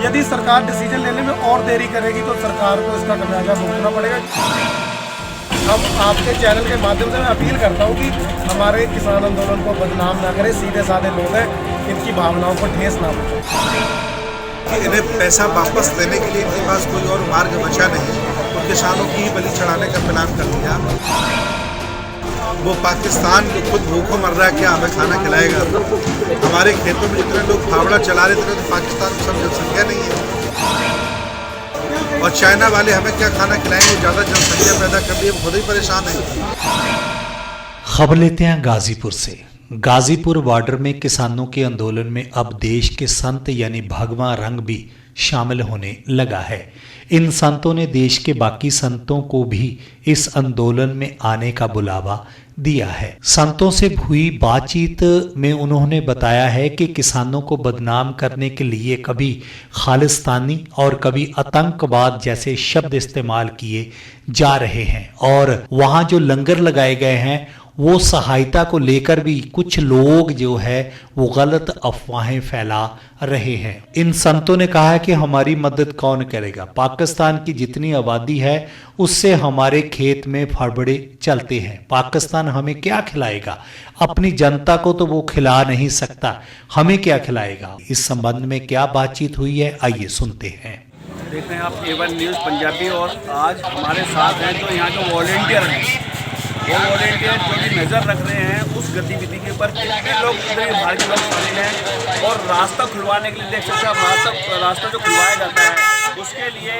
यदि सरकार डिसीजन लेने में और देरी करेगी तो सरकार को इसका खमियाजा भुगतना पड़ेगा। हम आपके चैनल के माध्यम से मैं अपील करता हूँ कि हमारे किसान आंदोलन को बदनाम ना करें। सीधे साधे लोग हैं, इनकी भावनाओं को ठेस ना पहुंचे। इन्हें पैसा वापस देने के लिए इनके पास कोई और मार्ग बचा नहीं, तो किसानों की बलि चढ़ाने का प्लान कर दिया। वो पाकिस्तान जो खुद भूखों मर रहा है, क्या हमें खाना खिलाएगा? हमारे खेतों में जितने लोग फावड़ा चला रहे थे तो पाकिस्तान में सब जनसंख्या नहीं है, और चाइना वाले हमें क्या खाना खिलाएंगे? ज़्यादा जनसंख्या पैदा कर दी, खुद ही परेशान है। खबर लेते हैं गाजीपुर से। गाजीपुर बॉर्डर में किसानों के आंदोलन में अब देश के संत यानी भगवा रंग भी शामिल होने लगा है। इन संतों ने देश के बाकी संतों को भी इस आंदोलन में आने का बुलावा दिया है। संतों से हुई बातचीत में उन्होंने बताया है कि किसानों को बदनाम करने के लिए कभी खालिस्तानी और कभी आतंकवाद जैसे शब्द इस्तेमाल किए जा रहे हैं, और वहां जो लंगर लगाए गए हैं वो सहायता को लेकर भी कुछ लोग जो है वो गलत अफवाहें फैला रहे हैं। इन संतों ने कहा है कि हमारी मदद कौन करेगा? पाकिस्तान की जितनी आबादी है उससे हमारे खेत में फड़बड़े चलते हैं। पाकिस्तान हमें क्या खिलाएगा? अपनी जनता को तो वो खिला नहीं सकता, हमें क्या खिलाएगा? इस संबंध में क्या बातचीत हुई है, आइए सुनते हैं। देख रहे हैं आप A1 न्यूज़ पंजाबी, और आज हमारे साथ हैं जो यहाँ के वॉलेंटियर हैं। वो वॉलेंटियर जो भी नज़र रख रहे हैं उस गतिविधि के ऊपर, कितने लोग इतने भारत लोग शामिल हैं, और रास्ता खुलवाने के लिए देख सकते हैं रास्ता जो खुलवाया जाता है उसके लिए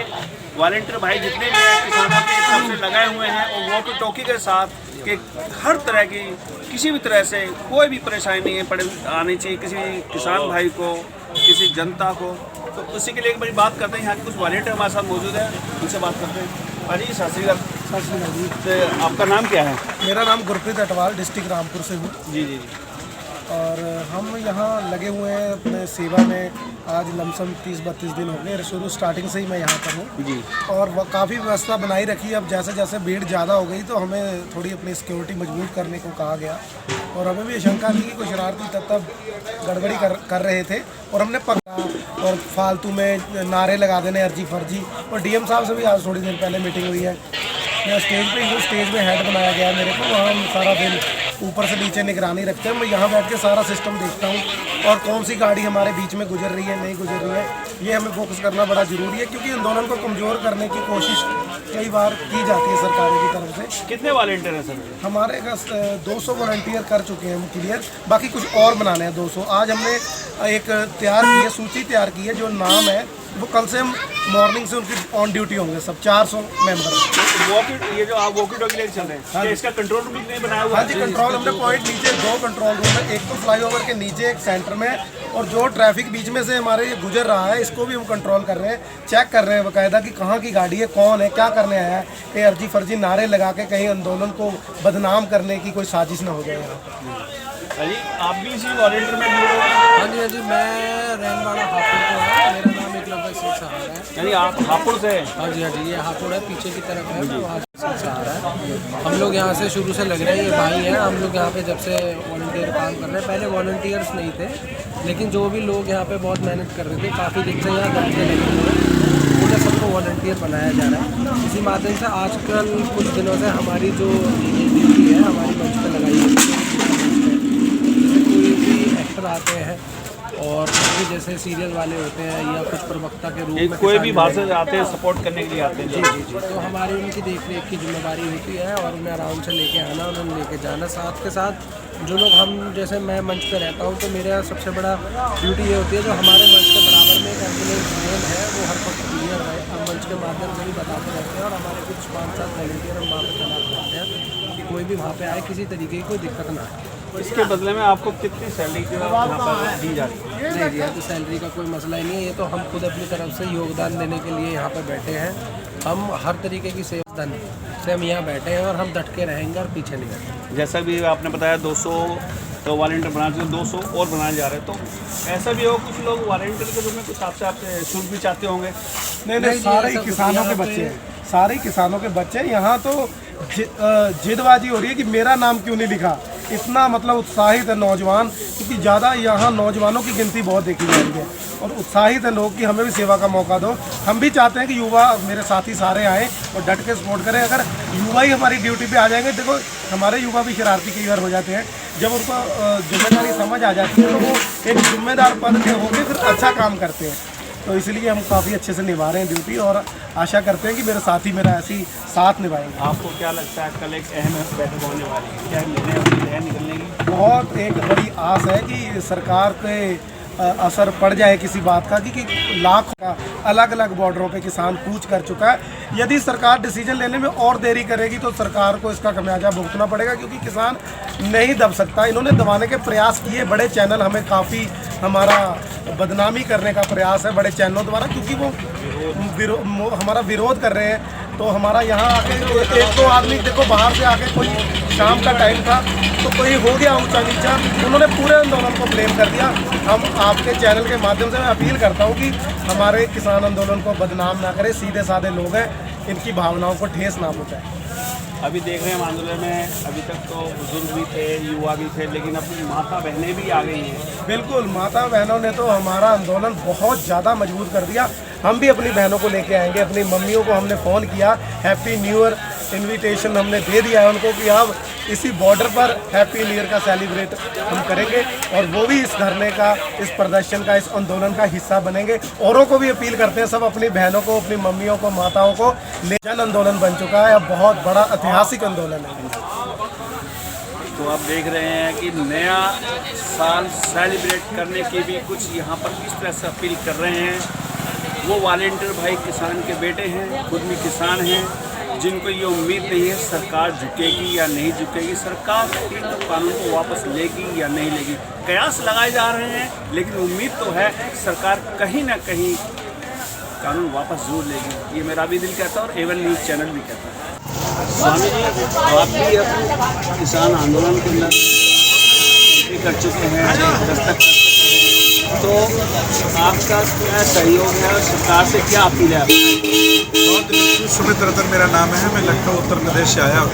वॉलेंटियर भाई जितने भी हैं किसानों की तरफ से लगाए हुए हैं, और वॉकी टॉकी के साथ कि हर तरह की किसी भी तरह से कोई भी परेशानी नहीं आनी चाहिए किसी भी किसान भाई को, किसी जनता को। तो उसी के लिए एक बड़ी बात करते हैं। यहाँ के कुछ वॉलेंटियर हमारे साथ मौजूद है, उनसे बात करते हैं। अजी सत श्री अकाल। सत श्री अकाल जी। तो आपका नाम क्या है? मेरा नाम गुरप्रीत अटवाल, डिस्ट्रिक्ट रामपुर से हूँ। जी जी जी। और हम यहाँ लगे हुए हैं अपने सेवा में। आज लमसम 30-32 दिन हो गए, शुरू स्टार्टिंग से ही मैं यहाँ पर हूँ जी। और वह काफ़ी व्यवस्था बनाई रखी। अब जैसे जैसे भीड़ ज़्यादा हो गई तो हमें थोड़ी अपनी सिक्योरिटी मजबूत करने को कहा गया, और हमें भी शंका थी कि कोई शरारती तत्व गड़बड़ी कर रहे थे, और हमने पकड़ा और फालतू में नारे लगा देने अर्जी फर्जी। और डीएम साहब से भी आज थोड़ी देर पहले मीटिंग हुई है। मैं स्टेज पे हूँ, स्टेज में हेड बनाया गया मेरे को, वहाँ हम सारा दिन ऊपर से नीचे निगरानी रखते हैं। मैं यहाँ बैठ के सारा सिस्टम देखता हूँ, और कौन सी गाड़ी हमारे बीच में गुजर रही है, नहीं गुजर रही है, ये हमें फोकस करना बड़ा ज़रूरी है, क्योंकि आंदोलन को कमज़ोर करने की कोशिश कई बार की जाती है सरकारों की तरफ से। कितने वॉलेंटियर हैं सर? हमारे 200 वॉलंटियर कर चुके हैं हम क्लियर, बाकी कुछ और बनाने हैं 200। आज हमने एक तैयार की है, सूची तैयार की है, जो नाम है वो कल से हम मॉर्निंग से उनकी ऑन ड्यूटी होंगे सब 400 मेंबर। ये जो आप वॉकी टॉकी लेकर चल रहे हैं, हाँ, इसका कंट्रोल रूम नहीं बनाया हुआ? हाँ जी, कंट्रोल हमने पॉइंट नीचे 2 कंट्रोल रूम है, एक तो फ्लाईओवर के नीचे, एक सेंटर में, और जो ट्रैफिक बीच में से हमारे ये गुजर रहा है इसको भी हम कंट्रोल कर रहे हैं, चेक कर रहे हैं बाकायदा कि कहाँ की गाड़ी है, कौन है, क्या करने आया है, कहीं अर्जी फर्जी नारे लगा के कहीं आंदोलन को बदनाम करने की कोई साजिश ना हो जाए यहाँ। अजी आप भी इसी वॉलेंटियर में जुड़े हो? हाँ जी, मैं रहने वाला हापुड़ को है। मेरा नाम एकलव्य सिंह सहारा है। यानी आप हापुड़ से? हाँ जी, ये हापुड़ है, पीछे की तरफ है, वहाँ सिंह सहारा है। हम लोग यहाँ से शुरू से लग रहे हैं, ये भाई हैं। हम लोग यहाँ पे जब से वॉलंटियर काम कर रहे हैं, पहले वॉलंटियर्स नहीं थे, लेकिन जो भी लोग यहाँ पे बहुत मेहनत कर रहे थे, काफ़ी दिन से यहाँ घंटे लगे हुए हैं, उन्हें सबको वॉलंटियर बनाया जा रहा है। इसी माध्यम से आजकल कुछ दिनों से हमारी जो ड्यूटी है हमारी मंच पर लगाई है, एक्टर आते हैं और जैसे सीरियल वाले होते हैं या कुछ प्रवक्ता के रूप में कोई भी बाहर से आते हैं, सपोर्ट करने के लिए आते हैं। जी जी जी। तो हमारी उनकी देखरेख की जिम्मेदारी होती है, और उन्हें आराम से लेके आना, उन्हें लेके जाना। साथ के साथ जो लोग हम जैसे मैं मंच पे रहता हूँ, तो मेरा सबसे बड़ा ड्यूटी ये होती है, जो हमारे मंच के बराबर में एक एम्बुलेंस वैन है वो हर वक्त क्लियर है, हम मंच के माध्यम से भी बताते रहते हैं, और हमारे कुछ 5-7 वॉलंटियर हम वहाँ पर तैनात करते हैं कि कोई भी वहाँ पे आए, किसी तरीके की कोई दिक्कत ना आए। इसके बदले में आपको कितनी सैलरी यहाँ पर दी जाती है? नहीं जी, तो सैलरी का कोई मसला ही नहीं है, ये तो हम खुद अपनी तरफ से योगदान देने के लिए यहाँ पर बैठे हैं। हम हर तरीके की सेवादान से हम यहाँ बैठे हैं, और हम डट के रहेंगे और पीछे नहीं रहेंगे। जैसा भी आपने बताया 200 तो वॉलंटियर बनाए थे, 200 और बनाए जा रहे हैं, तो ऐसा भी हो कुछ लोग वॉलंटियर के रूप में कुछ आपसे शुल्क भी चाहते होंगे? नहीं, सारे ही किसानों के बच्चे हैं, सारे किसानों के बच्चे। यहाँ तो जिदबाजी हो रही है कि मेरा नाम क्यों नहीं लिखा, इतना मतलब उत्साहित है नौजवान, क्योंकि ज़्यादा यहाँ नौजवानों की गिनती बहुत देखी जा रही है और उत्साहित है लोग कि हमें भी सेवा का मौका दो। हम भी चाहते हैं कि युवा मेरे साथी सारे आएँ और डट के सपोर्ट करें। अगर युवा ही हमारी ड्यूटी पे आ जाएंगे, देखो हमारे युवा भी शरारती कई बार हो जाते हैं, जब उनको जिम्मेदारी समझ आ जाती है तो वो एक जिम्मेदार पद के होकर फिर अच्छा काम करते हैं। तो इसलिए हम काफ़ी अच्छे से निभा रहे हैं ड्यूटी और आशा करते हैं कि मेरे साथी मेरा ऐसी साथ निभाएंगे। आपको क्या लगता है कल एक अहम बैठक होने वाली है, क्या निर्णय है निकलने की? बहुत एक बड़ी आस है कि सरकार के असर पड़ जाए किसी बात का कि लाखों का अलग अलग बॉर्डरों पे किसान कूच कर चुका है। यदि सरकार डिसीजन लेने में और देरी करेगी तो सरकार को इसका खमियाजा भुगतना पड़ेगा, क्योंकि किसान नहीं दब सकता। इन्होंने दबाने के प्रयास किए, बड़े चैनल हमें काफ़ी हमारा बदनामी करने का प्रयास है बड़े चैनलों द्वारा, क्योंकि वो हमारा विरोध कर रहे हैं। तो हमारा यहाँ आके एक दो आदमी देखो बाहर से आके, कोई शाम का टाइम था तो कोई हो गया ऊंचा नीचा, उन्होंने पूरे आंदोलन को ब्लेम कर दिया। हम आपके चैनल के माध्यम से मैं अपील करता हूँ कि हमारे किसान आंदोलन को बदनाम ना करें, सीधे साधे लोग हैं, इनकी भावनाओं को ठेस ना पहुँचाए। अभी देख रहे हैं आंदोलन में अभी तक तो बुजुर्ग भी थे, युवा भी थे, लेकिन अब माता बहनें भी आ गई हैं। बिल्कुल, माता बहनों ने तो हमारा आंदोलन बहुत ज़्यादा मजबूत कर दिया। हम भी अपनी बहनों को लेके आएंगे, अपनी मम्मियों को हमने फ़ोन किया, हैप्पी न्यू ईयर इनविटेशन हमने दे दिया है उनको कि अब इसी बॉर्डर पर हैप्पी न्यू ईयर का सेलिब्रेट हम करेंगे और वो भी इस धरने का, इस प्रदर्शन का, इस आंदोलन का हिस्सा बनेंगे। औरों को भी अपील करते हैं, सब अपनी बहनों को, अपनी मम्मियों को, माताओं को ले। जन आंदोलन बन चुका है, अब बहुत बड़ा ऐतिहासिक आंदोलन है। तो आप देख रहे हैं कि नया साल सेलिब्रेट करने की भी कुछ यहाँ पर किस तरह से अपील कर रहे हैं। वो वॉलंटियर भाई किसान के बेटे हैं, खुद भी किसान हैं, जिनको ये उम्मीद नहीं है सरकार झुकेगी या नहीं झुकेगी, सरकार कानून को वापस लेगी या नहीं लेगी। कयास लगाए जा रहे हैं, लेकिन उम्मीद तो है सरकार कहीं ना कहीं कानून वापस जरूर लेगी। ये मेरा भी दिल कहता है और एवन न्यूज़ चैनल भी कहता है। स्वामी जी, आप भी अब किसान आंदोलन के अंदर कर चुके हैं, दस्तक कर चुके हैं, तो आपका क्या सहयोग है और सरकार से क्या अपील है? सुमित रतन मेरा नाम है, मैं लखनऊ उत्तर प्रदेश से आया हूँ।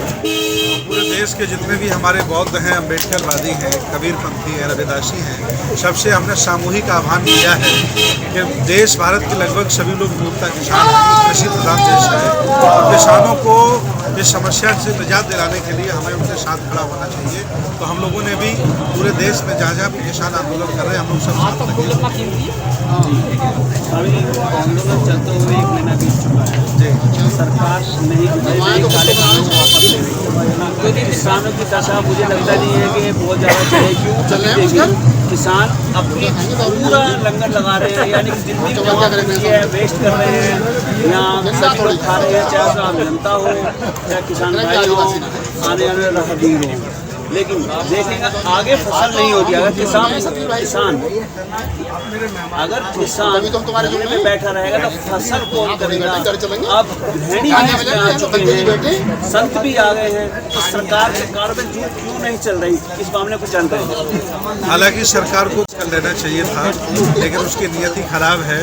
पूरे देश के जितने भी हमारे बौद्ध हैं, अम्बेडकरवादी हैं, कबीरपंथी हैं, रविदासी हैं, सबसे हमने सामूहिक आह्वान किया है कि देश भारत के लगभग सभी लोग मूलतः किसान हैं, कृषि प्रधान देश है और किसानों को इस समस्या से निजात दिलाने के लिए हमें उनके साथ खड़ा होना चाहिए। तो हम लोगों ने भी पूरे देश में जहाँ जहाँ भी किसान आंदोलन कर रहे हैं, हम लोग सब साथ लगे। अभी आंदोलन चलते हुए 1 महीना बीत चुका है जी, सरकार नहीं काले कानून वापस ले रही, क्योंकि किसानों की दशा मुझे लगता नहीं है कि बहुत ज़्यादा चलेगी। किसान अपनी पूरा लंगर लगा रहे हैं, यानी कि जितनी भी है वेस्ट कर रहे हैं, यहाँ खा रहे हैं, चाहे आम जनता हो, चाहे किसान भाई हो, आने वाले राहगीर हो। लेकिन देखेंगे आगे फसल नहीं होगी अगर किसान में बैठा रहेगा तो फसल कौन करेगा? अब भेड़ी आ चुके हैं, संत भी आ गए हैं, तो सरकार के कार्य क्यों नहीं चल रही, इस मामले को जानकारी? हालांकि सरकार को कर लेना चाहिए था, लेकिन उसकी नियति खराब है।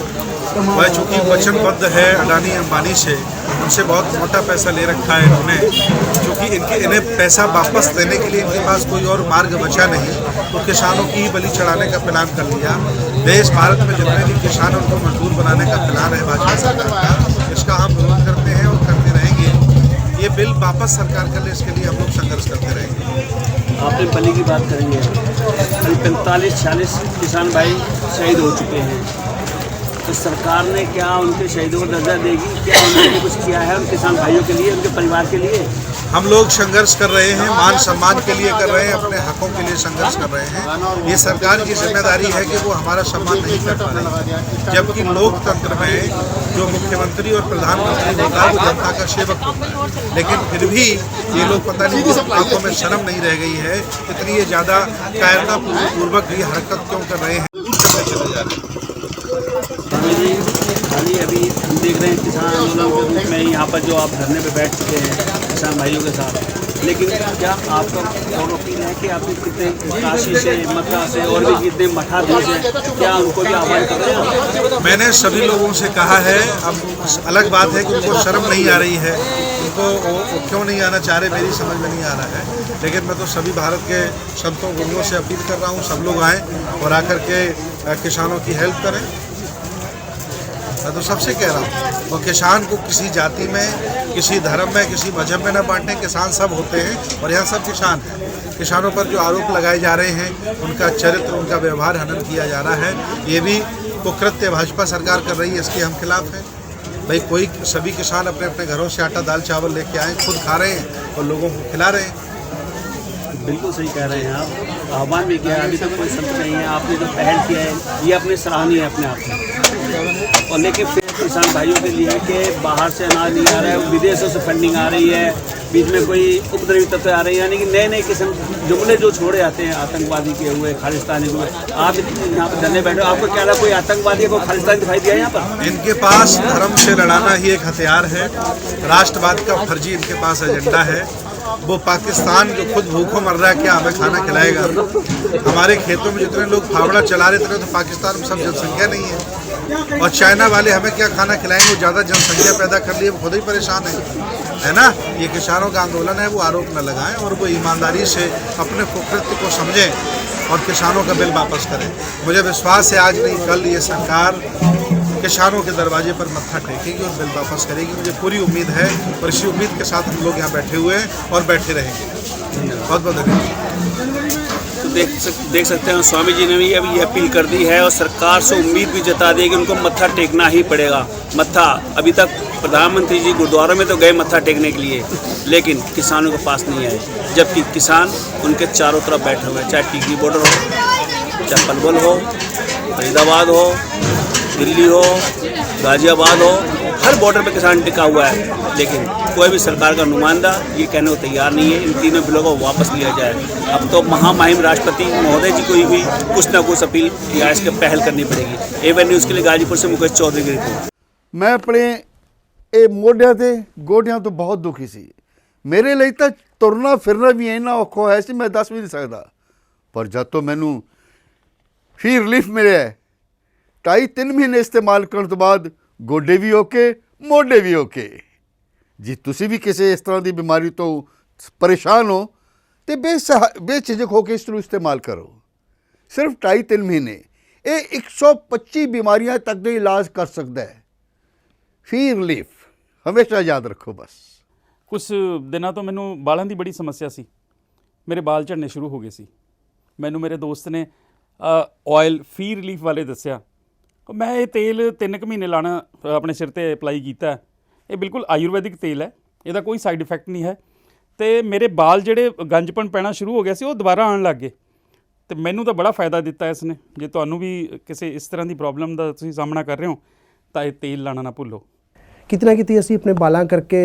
वह चूँकि वचनबद्ध है अडानी अंबानी से, उनसे बहुत मोटा पैसा ले रखा है इन्होंने, क्योंकि इन्हें पैसा वापस देने के लिए इनके पास कोई और मार्ग बचा नहीं, तो किसानों की बलि चढ़ाने का प्लान कर लिया। देश भारत में जितने भी किसान उनको मजदूर बनाने का प्लान है भाजपा सरकार का, इसका हम विरोध करते हैं और करते रहेंगे। ये बिल वापस सरकार कर ले, इसके लिए हम लोग संघर्ष करते रहेंगे। आपने बलि की बात करेंगे, करीब 45-46 किसान भाई शहीद हो चुके हैं, तो सरकार ने क्या उनके शहीदों को दर्जा देगी? क्या उन्होंने कुछ किया है उन किसान भाइयों के लिए, उनके परिवार के लिए? हम लोग संघर्ष कर रहे हैं, मान सम्मान के लिए कर रहे हैं, अपने हकों के लिए संघर्ष कर रहे हैं। ये सरकार की जिम्मेदारी है कि वो हमारा सम्मान नहीं कर पा रही, जबकि लोकतंत्र में जो मुख्यमंत्री और प्रधानमंत्री होता है वो जनता का सेवक होता है। लेकिन फिर भी ये लोग पता नहीं आंखों में शर्म नहीं रह गई है, इतनी ये ज़्यादा कायरतापूर्वक ये हरकत क्यों कर रहे हैं, चले जा रहे हैं। खाली अभी हम देख रहे हैं किसान आंदोलन के रूप में यहाँ पर जो आप धरने पे बैठ चुके हैं किसान भाइयों के साथ, लेकिन क्या आपका और अपील है कि आप कितने काशी से, मथुरा से और भी कितने मठाधीश हैं, क्या उनको भी आह्वान कर रहे हैं? मैंने सभी लोगों से कहा है, अब अलग बात है कि उनको शर्म नहीं आ रही है उनको वो क्यों नहीं आना चाह रहे मेरी समझ में नहीं आ रहा है। लेकिन मैं तो सभी भारत के संतों गुरुओं से अपील कर रहा हूँ, सब लोग आएँ और आकर के किसानों की हेल्प करें। मैं तो सबसे कह रहा हूँ, और किसान को किसी जाति में, किसी धर्म में, किसी मजहब में न बांटें। किसान सब होते हैं और यहाँ सब किसान हैं। किसानों पर जो आरोप लगाए जा रहे हैं, उनका चरित्र, उनका व्यवहार हनन किया जा रहा है, ये भी कुकृत्य भाजपा सरकार कर रही है, इसके हम खिलाफ हैं। भाई कोई सभी किसान अपने अपने घरों से आटा दाल चावल लेके आए, खुद खा रहे हैं और लोगों को खिला रहे हैं। बिल्कुल सही कह रहे हैं आप। आह्वान भी किया है, अभी तक कोई संत नहीं है। आपने जो पहल किया है ये अपने सराहनीय है अपने आप में। और लेकिन फिर किसान भाइयों के लिए कि बाहर से अनाज नहीं आ रहा है, विदेशों से फंडिंग आ रही है, बीच में कोई उपद्रवी तत्व आ रहे हैं, यानी कि नए नए किस्म जुमले जो छोड़े जाते हैं आतंकवादी के हुए, खालिस्तानी हुए। आप यहाँ पर धरने बैठे हो, आपको क्या लगा कोई आतंकवादी को खालिस्तानी दिखाई दिया यहाँ पर? इनके पास धर्म से लड़ाना ही एक हथियार है, राष्ट्रवाद का फर्जी इनके पास एजेंडा है। वो पाकिस्तान जो खुद भूखों मर रहा है, क्या हमें खाना खिलाएगा? हमारे खेतों में जितने लोग फावड़ा चला रहे थे, तो पाकिस्तान में सब जनसंख्या नहीं है। और चाइना वाले हमें क्या खाना खिलाएंगे? वो ज़्यादा जनसंख्या पैदा कर लिए, वो खुद ही परेशान है ना। ये किसानों का आंदोलन है, वो आरोप न लगाएं और वो ईमानदारी से अपने कुकृत्य को समझें और किसानों का बिल वापस करें। मुझे विश्वास है आज नहीं कल ये सरकार किसानों के दरवाजे पर मत्था टेकेगी और बिल वापस करेगी। मुझे पूरी उम्मीद है और इसी उम्मीद के साथ हम लोग यहाँ बैठे हुए हैं और बैठे रहेंगे। बहुत बहुत धन्यवाद। तो देख सकते हैं स्वामी जी ने भी अब ये अपील कर दी है और सरकार से उम्मीद भी जता दी है कि उनको मत्था टेकना ही पड़ेगा। मत्था अभी तक प्रधानमंत्री जी गुरुद्वारों में तो गए मत्था टेकने के लिए, लेकिन किसानों के पास नहीं आए, जबकि किसान उनके चारों तरफ बैठे हुए हैं। चाहे टिकरी बॉर्डर हो, चाहे पलवल हो, फरीदाबाद हो, दिल्ली हो, गाजियाबाद हो, हर बॉर्डर पे किसान टिका हुआ है। लेकिन कोई भी सरकार का नुमाइंदा ये कहने को तैयार नहीं है इन तीनों बिलों को वापस लिया जाए। अब तो महामहिम राष्ट्रपति महोदय जी को भी कुछ ना कुछ अपील या इसके पहल करनी पड़ेगी। एवन न्यूज़ के लिए गाजीपुर से मुकेश चौधरी की रिपोर्ट। मैं अपने ਇਹ ਮੋਢਿਆਂ ਤੇ ਗੋਡਿਆਂ ਤੋਂ ਬਹੁਤ ਦੁਖੀ ਸੀ। ਮੇਰੇ ਲਈ ਤਾਂ ਤੁਰਨਾ ਫਿਰਨਾ ਵੀ ਇੰਨਾ ਔਖਾ ਹੋਇਆ ਸੀ, ਮੈਂ ਦੱਸ ਵੀ ਨਹੀਂ ਸਕਦਾ। ਪਰ ਜਦ ਤੋਂ ਮੈਨੂੰ ਫੀ ਰਿਲੀਫ ਮਿਲਿਆ 2.5-3 ਮਹੀਨੇ ਇਸਤੇਮਾਲ ਕਰਨ ਤੋਂ ਬਾਅਦ ਗੋਡੇ ਵੀ ਓਕੇ, ਮੋਢੇ ਵੀ ਓਕੇ। ਜੇ ਤੁਸੀਂ ਵੀ ਕਿਸੇ ਇਸ ਤਰ੍ਹਾਂ ਦੀ ਬਿਮਾਰੀ ਤੋਂ ਪਰੇਸ਼ਾਨ ਹੋ ਤੇ ਬੇਝਿਜਕ ਹੋ ਕੇ ਇਸ ਨੂੰ ਇਸਤੇਮਾਲ ਕਰੋ। ਸਿਰਫ 2.5-3 ਮਹੀਨੇ ਇਹ 125 ਬਿਮਾਰੀਆਂ ਤੱਕ ਦਾ ਇਲਾਜ ਕਰ ਸਕਦਾ ਹੈ। ਫੀ ਰਿਲੀਫ ਹਮੇਸ਼ਾ ਯਾਦ ਰੱਖੋ। ਬਸ ਕੁਛ ਦਿਨਾਂ ਤੋਂ ਮੈਨੂੰ ਬਾਲਾਂ ਦੀ ਬੜੀ ਸਮੱਸਿਆ ਸੀ, ਮੇਰੇ ਬਾਲ ਝੜਨੇ ਸ਼ੁਰੂ ਹੋ ਗਏ ਸੀ। ਮੈਨੂੰ ਮੇਰੇ ਦੋਸਤ ਨੇ ਆਇਲ ਫੀ ਰਿਲੀਫ ਵਾਲੇ ਦੱਸਿਆ। ਮੈਂ ਇਹ ਤੇਲ 3 ਕੁ ਮਹੀਨੇ ਲਾਣਾ ਆਪਣੇ ਸਿਰ 'ਤੇ ਅਪਲਾਈ ਕੀਤਾ। ਇਹ ਬਿਲਕੁਲ ਆਯੁਰਵੈਦਿਕ ਤੇਲ ਹੈ, ਇਹਦਾ ਕੋਈ ਸਾਈਡ ਇਫੈਕਟ ਨਹੀਂ ਹੈ। ਅਤੇ ਮੇਰੇ ਬਾਲ ਜਿਹੜੇ ਗੰਜਪਣ ਪੈਣਾ ਸ਼ੁਰੂ ਹੋ ਗਿਆ ਸੀ ਉਹ ਦੁਬਾਰਾ ਆਉਣ ਲੱਗ ਗਏ। ਅਤੇ ਮੈਨੂੰ ਤਾਂ ਬੜਾ ਫਾਇਦਾ ਦਿੱਤਾ ਇਸ ਨੇ। ਜੇ ਤੁਹਾਨੂੰ ਵੀ ਕਿਸੇ ਇਸ ਤਰ੍ਹਾਂ ਦੀ ਪ੍ਰੋਬਲਮ ਦਾ ਤੁਸੀਂ ਸਾਹਮਣਾ ਕਰ ਰਹੇ ਹੋ ਤਾਂ ਇਹ ਤੇਲ ਲਾਣਾ ਨਾ ਭੁੱਲੋ। ਕਿਤਨਾ ਕਿਤੇ ਅਸੀਂ ਆਪਣੇ ਬਾਲਾਂ ਕਰਕੇ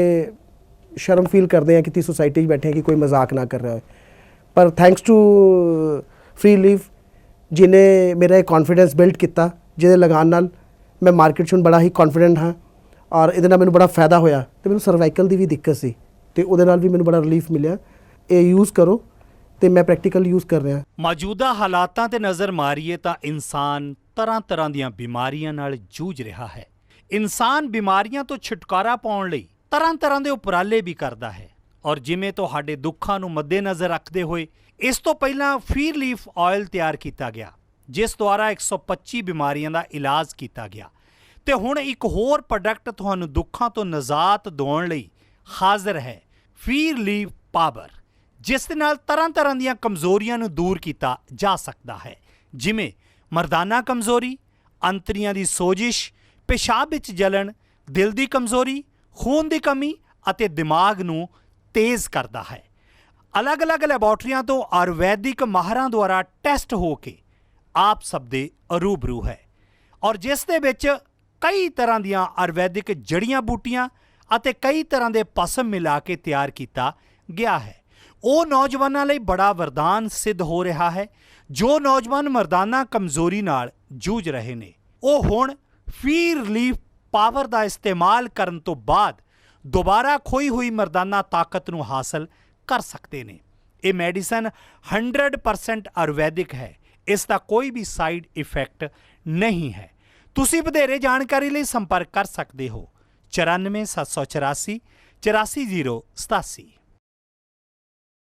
ਸ਼ਰਮ ਫੀਲ ਕਰਦੇ ਹਾਂ ਕਿਤੇ ਸੋਸਾਇਟੀ 'ਚ ਬੈਠੇ ਹਾਂ ਕਿ ਕੋਈ ਮਜ਼ਾਕ ਨਾ ਕਰ ਰਿਹਾ ਹੋਏ, ਪਰ ਥੈਂਕਸ ਟੂ ਫ੍ਰੀ ਲੀਫ ਜਿਹਨੇ ਮੇਰਾ ਇਹ ਕੌਨਫੀਡੈਂਸ ਬਿਲਡ ਕੀਤਾ, ਜਿਹਦੇ ਲਗਾਉਣ ਨਾਲ ਮੈਂ ਮਾਰਕੀਟ 'ਚ ਹੁਣ ਬੜਾ ਹੀ ਕੌਨਫੀਡੈਂਟ ਹਾਂ ਔਰ ਇਹਦੇ ਨਾਲ ਮੈਨੂੰ ਬੜਾ ਫਾਇਦਾ ਹੋਇਆ। ਅਤੇ ਮੈਨੂੰ ਸਰਵਾਈਕਲ ਦੀ ਵੀ ਦਿੱਕਤ ਸੀ ਅਤੇ ਉਹਦੇ ਨਾਲ ਵੀ ਮੈਨੂੰ ਬੜਾ ਰਿਲੀਫ ਮਿਲਿਆ। ਇਹ ਯੂਜ਼ ਕਰੋ ਅਤੇ ਮੈਂ ਪ੍ਰੈਕਟੀਕਲ ਯੂਜ਼ ਕਰ ਰਿਹਾ। ਮੌਜੂਦਾ ਹਾਲਾਤਾਂ ਤੇ ਨਜ਼ਰ ਮਾਰੀਏ ਤਾਂ ਇਨਸਾਨ ਤਰ੍ਹਾਂ ਤਰ੍ਹਾਂ ਦੀਆਂ ਬਿਮਾਰੀਆਂ ਨਾਲ ਜੂਝ ਰਿਹਾ ਹੈ। ਇਨਸਾਨ ਬਿਮਾਰੀਆਂ ਤੋਂ ਛੁਟਕਾਰਾ ਪਾਉਣ ਲਈ ਤਰ੍ਹਾਂ ਤਰ੍ਹਾਂ ਦੇ ਉਪਰਾਲੇ ਵੀ ਕਰਦਾ ਹੈ ਔਰ ਜਿਵੇਂ ਤੁਹਾਡੇ ਦੁੱਖਾਂ ਨੂੰ ਮੱਦੇਨਜ਼ਰ ਰੱਖਦੇ ਹੋਏ ਇਸ ਤੋਂ ਪਹਿਲਾਂ ਫੀ ਰਿਲੀਫ ਆਇਲ ਤਿਆਰ ਕੀਤਾ ਗਿਆ, ਜਿਸ ਦੁਆਰਾ 125 ਬਿਮਾਰੀਆਂ ਦਾ ਇਲਾਜ ਕੀਤਾ ਗਿਆ। ਤੇ ਹੁਣ ਇੱਕ ਹੋਰ ਪ੍ਰੋਡਕਟ ਤੁਹਾਨੂੰ ਦੁੱਖਾਂ ਤੋਂ ਨਿਜਾਤ ਦਿਵਾਉਣ ਲਈ ਹਾਜ਼ਰ ਹੈ, ਫੀ ਰਿਲੀਫ ਪਾਵਰ, ਜਿਸ ਦੇ ਨਾਲ ਤਰ੍ਹਾਂ ਤਰ੍ਹਾਂ ਦੀਆਂ ਕਮਜ਼ੋਰੀਆਂ ਨੂੰ ਦੂਰ ਕੀਤਾ ਜਾ ਸਕਦਾ ਹੈ, ਜਿਵੇਂ ਮਰਦਾਨਾ ਕਮਜ਼ੋਰੀ, ਅੰਤੜੀਆਂ ਦੀ ਸੋਜਿਸ਼, पेशाब ਵਿੱਚ ਜਲਣ, ਦਿਲ ਦੀ ਕਮਜ਼ੋਰੀ, ਖੂਨ ਦੀ ਕਮੀ ਅਤੇ ਦਿਮਾਗ ਨੂੰ ਤੇਜ਼ ਕਰਦਾ ਹੈ। ਅਲੱਗ-ਅਲੱਗ ਲੈਬੋਰਟਰੀਆਂ ਤੋਂ ਆਯੁਰਵੈਦਿਕ ਮਾਹਰਾਂ ਦੁਆਰਾ ਟੈਸਟ ਹੋ ਕੇ ਆਪ ਸਭ ਦੇ ਰੂਬਰੂ ਹੈ ਔਰ ਜਿਸ ਦੇ ਵਿੱਚ ਕਈ ਤਰ੍ਹਾਂ ਦੀਆਂ ਆਯੁਰਵੈਦਿਕ ਜੜੀਆਂ ਬੂਟੀਆਂ ਅਤੇ ਕਈ ਤਰ੍ਹਾਂ ਦੇ ਪਸਮ ਮਿਲਾ ਕੇ ਤਿਆਰ ਕੀਤਾ ਗਿਆ ਹੈ। ਉਹ ਨੌਜਵਾਨਾਂ ਲਈ ਬੜਾ ਵਰਦਾਨ ਸਿੱਧ ਹੋ ਰਿਹਾ ਹੈ ਜੋ ਨੌਜਵਾਨ ਮਰਦਾਨਾ ਕਮਜ਼ੋਰੀ ਨਾਲ ਜੂਝ ਰਹੇ ਨੇ। ਉਹ ਹੁਣ ਫੀ ਰਿਲੀਫ ਪਾਵਰ ਦਾ ਇਸਤੇਮਾਲ ਕਰਨ ਤੋਂ ਬਾਅਦ ਦੁਬਾਰਾ ਖੋਈ ਹੋਈ ਮਰਦਾਨਾ ਤਾਕਤ ਨੂੰ ਹਾਸਲ ਕਰ ਸਕਦੇ ਨੇ। ਇਹ ਮੈਡੀਸਨ 100% ਆਯੁਰਵੈਦਿਕ ਹੈ, ਇਸ ਦਾ ਕੋਈ ਵੀ ਸਾਈਡ ਇਫੈਕਟ ਨਹੀਂ ਹੈ। ਤੁਸੀਂ ਵਧੇਰੇ ਜਾਣਕਾਰੀ ਲਈ ਸੰਪਰਕ ਕਰ ਸਕਦੇ ਹੋ 94 784 840787।